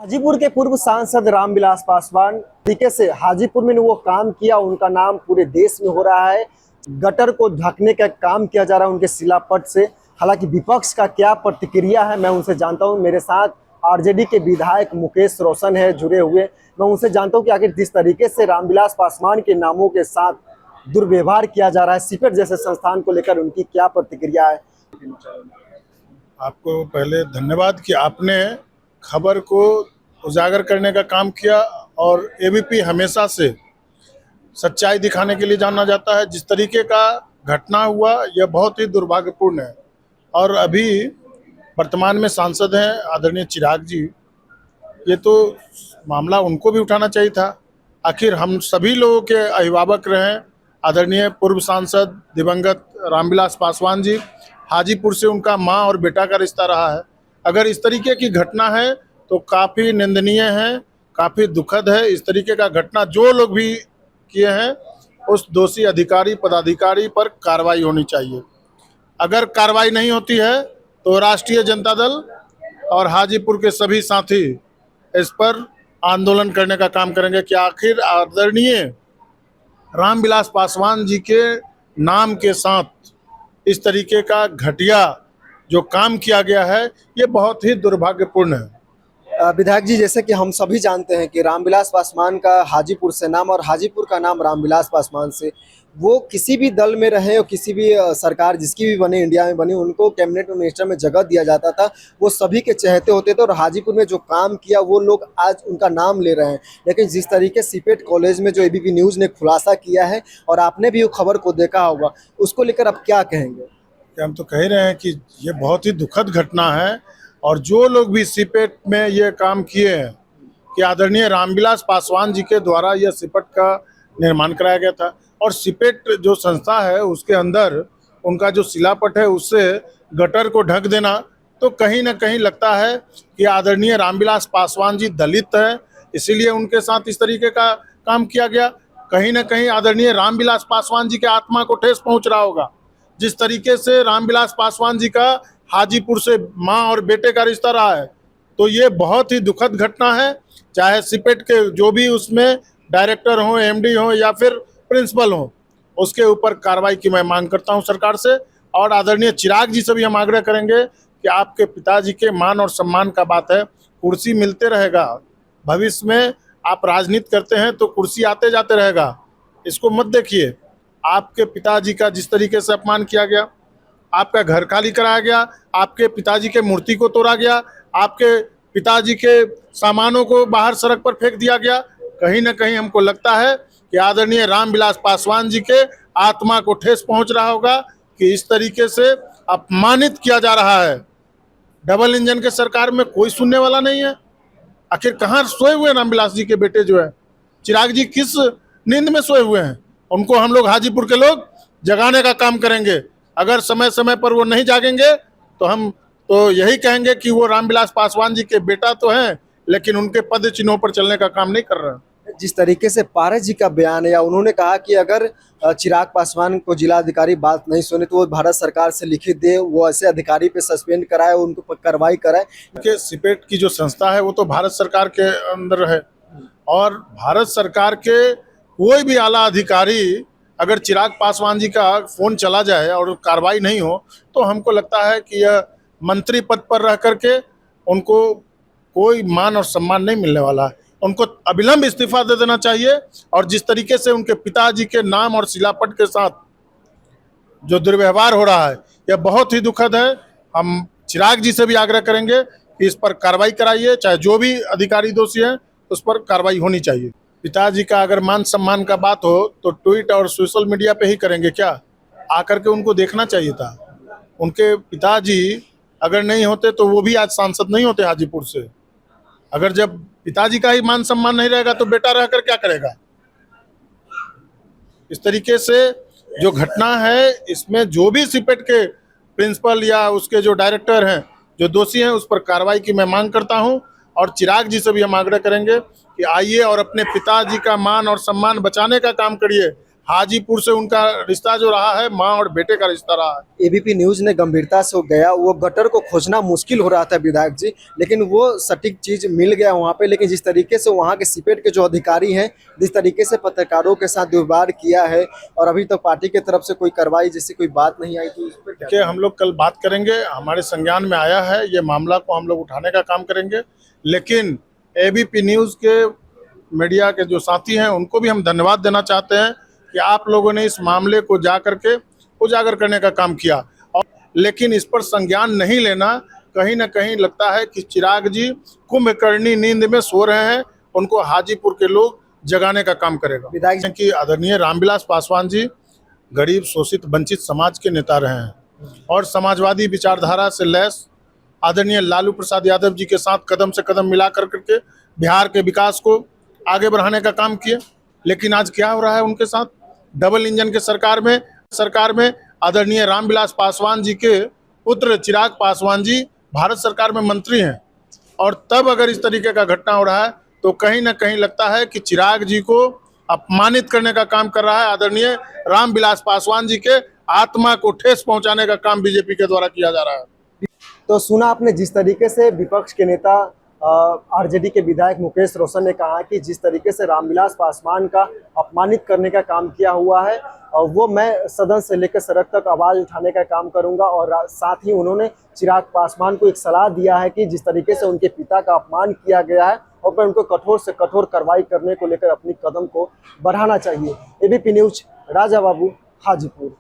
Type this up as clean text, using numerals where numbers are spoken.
हाजीपुर के पूर्व सांसद रामविलास पासवान तरीके से हाजीपुर में वो काम किया, उनका नाम पूरे देश में हो रहा है। गटर को ढकने का काम किया जा रहा है उनके शिलापट से। हालांकि विपक्ष का क्या प्रतिक्रिया है मैं उनसे जानता हूं। मेरे साथ आरजेडी के विधायक मुकेश रोशन है जुड़े हुए। मैं उनसे जानता हूं कि आखिर जिस तरीके से रामविलास पासवान के नामों के साथ दुर्व्यवहार किया जा रहा है सिपेट जैसे संस्थान को लेकर उनकी क्या प्रतिक्रिया है। आपको पहले धन्यवाद कि आपने खबर को उजागर करने का काम किया और एबीपी हमेशा से सच्चाई दिखाने के लिए जाना जाता है। जिस तरीके का घटना हुआ यह बहुत ही दुर्भाग्यपूर्ण है और अभी वर्तमान में सांसद हैं आदरणीय चिराग जी, ये तो मामला उनको भी उठाना चाहिए था। आखिर हम सभी लोगों के अभिभावक रहे आदरणीय पूर्व सांसद दिवंगत रामविलास पासवान जी। हाजीपुर से उनका माँ और बेटा का रिश्ता रहा है। अगर इस तरीके की घटना है तो काफ़ी निंदनीय है, काफ़ी दुखद है। इस तरीके का घटना जो लोग भी किए हैं उस दोषी अधिकारी पदाधिकारी पर कार्रवाई होनी चाहिए। अगर कार्रवाई नहीं होती है तो राष्ट्रीय जनता दल और हाजीपुर के सभी साथी इस पर आंदोलन करने का काम करेंगे कि आखिर आदरणीय रामविलास पासवान जी के नाम के साथ इस तरीके का घटिया जो काम किया गया है ये बहुत ही दुर्भाग्यपूर्ण है। विधायक जी, जैसे कि हम सभी जानते हैं कि रामविलास पासवान का हाजीपुर से नाम और हाजीपुर का नाम रामविलास पासवान से, वो किसी भी दल में रहे और किसी भी सरकार जिसकी भी बने इंडिया में बनी उनको कैबिनेट मिनिस्टर में जगह दिया जाता था। वो सभी के चहेते होते थे और हाजीपुर में जो काम किया वो लोग आज उनका नाम ले रहे हैं। लेकिन जिस तरीके सिपेट कॉलेज में जो एबीपी न्यूज़ ने खुलासा किया है और आपने भी वो खबर को देखा होगा, उसको लेकर आप क्या कहेंगे? हम तो कह रहे हैं कि ये बहुत ही दुखद घटना है और जो लोग भी सिपेट में ये काम किए हैं कि आदरणीय रामविलास पासवान जी के द्वारा यह सिपेट का निर्माण कराया गया था और सिपेट जो संस्था है उसके अंदर उनका जो शिलापट है उससे गटर को ढक देना, तो कहीं ना कहीं लगता है कि आदरणीय रामविलास पासवान जी दलित हैं इसीलिए उनके साथ इस तरीके का काम किया गया। कहीं ना कहीं आदरणीय रामविलास पासवान जी के आत्मा को ठेस पहुँच रहा होगा। जिस तरीके से रामविलास पासवान जी का हाजीपुर से माँ और बेटे का रिश्ता रहा है तो ये बहुत ही दुखद घटना है। चाहे सिपेट के जो भी उसमें डायरेक्टर हों, एमडी हों या फिर प्रिंसिपल हों, उसके ऊपर कार्रवाई की मैं मांग करता हूं सरकार से। और आदरणीय चिराग जी से भी हम आग्रह करेंगे कि आपके पिताजी के मान और सम्मान का बात है, कुर्सी मिलते रहेगा, भविष्य में आप राजनीति करते हैं तो कुर्सी आते जाते रहेगा, इसको मत देखिए। आपके पिताजी का जिस तरीके से अपमान किया गया, आपका घर खाली कराया गया, आपके पिताजी के मूर्ति को तोड़ा गया, आपके पिताजी के सामानों को बाहर सड़क पर फेंक दिया गया, कहीं ना कहीं हमको लगता है कि आदरणीय रामविलास पासवान जी के आत्मा को ठेस पहुंच रहा होगा कि इस तरीके से अपमानित किया जा रहा है। डबल इंजन के सरकार में कोई सुनने वाला नहीं है। आखिर कहाँ सोए हुए रामविलास जी के बेटे जो है चिराग जी, किस नींद में सोए हुए हैं? उनको हम लोग हाजीपुर के लोग जगाने का काम करेंगे। अगर समय समय पर वो नहीं जागेंगे तो हम तो यही कहेंगे कि वो रामविलास पासवान जी के बेटा तो हैं लेकिन उनके पद चिन्हों पर चलने का काम नहीं कर रहे हैं। जिस तरीके से पारस जी का बयान है, या उन्होंने कहा कि अगर चिराग पासवान को जिला अधिकारी बात नहीं सुने तो वो भारत सरकार से लिखित दे, वो ऐसे अधिकारी पे सस्पेंड कराए, उनको पर कार्रवाई कराए। क्योंकि सिपेट की जो संस्था है वो तो भारत सरकार के अंदर है और भारत सरकार के कोई भी आला अधिकारी अगर चिराग पासवान जी का फ़ोन चला जाए और कार्रवाई नहीं हो तो हमको लगता है कि यह मंत्री पद पर रह करके उनको कोई मान और सम्मान नहीं मिलने वाला है। उनको अविलंब इस्तीफा दे देना चाहिए। और जिस तरीके से उनके पिताजी के नाम और शिलापट के साथ जो दुर्व्यवहार हो रहा है यह बहुत ही दुखद है। हम चिराग जी से भी आग्रह करेंगे कि इस पर कार्रवाई कराइए, चाहे जो भी अधिकारी दोषी हैं उस पर कार्रवाई होनी चाहिए। पिताजी का अगर मान सम्मान का बात हो तो ट्वीट और सोशल मीडिया पे ही करेंगे क्या? आकर के उनको देखना चाहिए था। उनके पिताजी अगर नहीं होते तो वो भी आज सांसद नहीं होते हाजीपुर से। अगर जब पिताजी का ही मान सम्मान नहीं रहेगा तो बेटा रहकर क्या करेगा? इस तरीके से जो घटना है इसमें जो भी सिपेट के प्रिंसिपल या उसके जो डायरेक्टर हैं जो दोषी हैं उस पर कार्रवाई की मैं मांग करता हूं। और चिराग जी से भी हम आग्रह करेंगे कि आइए और अपने पिताजी का मान और सम्मान बचाने का काम करिए। हाजीपुर से उनका रिश्ता जो रहा है माँ और बेटे का रिश्ता रहा है। एबीपी न्यूज ने गंभीरता से गया, वो गटर को खोजना मुश्किल हो रहा था विधायक जी, लेकिन वो सटीक चीज मिल गया वहाँ पे। लेकिन जिस तरीके से वहाँ के सीपेट के जो अधिकारी हैं, जिस तरीके से पत्रकारों के साथ व्यवहार किया है, और अभी तक पार्टी की तरफ से कोई कार्रवाई जैसी कोई बात नहीं आई, तो इस पर क्या? कि हम लोग कल बात करेंगे, हमारे संज्ञान में आया है, ये मामला को हम लोग उठाने का काम करेंगे। लेकिन एबीपी न्यूज़ के मीडिया के जो साथी हैं उनको भी हम धन्यवाद देना चाहते हैं कि आप लोगों ने इस मामले को जा करके उजागर करने का काम किया। और लेकिन इस पर संज्ञान नहीं लेना, कहीं ना कहीं लगता है कि चिराग जी कुंभकर्णी नींद में सो रहे हैं, उनको हाजीपुर के लोग जगाने का काम करेगा। विधायक जी कि आदरणीय रामविलास पासवान जी गरीब शोषित वंचित समाज के नेता रहे हैं और समाजवादी विचारधारा से लैस आदरणीय लालू प्रसाद यादव जी के साथ कदम से कदम मिला करके बिहार के विकास को आगे बढ़ाने का काम किए। लेकिन आज क्या हो रहा है उनके साथ? डबल इंजन के सरकार में आदरणीय रामविलास पासवान जी के पुत्र चिराग पासवान जी भारत सरकार में मंत्री हैं, और तब अगर इस तरीके का घटना हो रहा है तो कहीं ना कहीं लगता है कि चिराग जी को अपमानित करने का काम कर रहा है आदरणीय रामविलास पासवान जी के आत्मा को ठेस पहुंचाने का काम बीजेपी के द्वारा किया जा रहा है। तो सुना आपने जिस तरीके से विपक्ष के नेता आरजेडी के विधायक मुकेश रोशन ने कहा कि जिस तरीके से रामविलास पासवान का अपमानित करने का काम किया हुआ है, और वो मैं सदन से लेकर सड़क तक आवाज उठाने का काम करूंगा। और साथ ही उन्होंने चिराग पासवान को एक सलाह दिया है कि जिस तरीके से उनके पिता का अपमान किया गया है, और पर उनको कठोर से कठोर कार्रवाई करने को लेकर अपनी कदम को बढ़ाना चाहिए। ABP news, Raja Babu, Hajipur.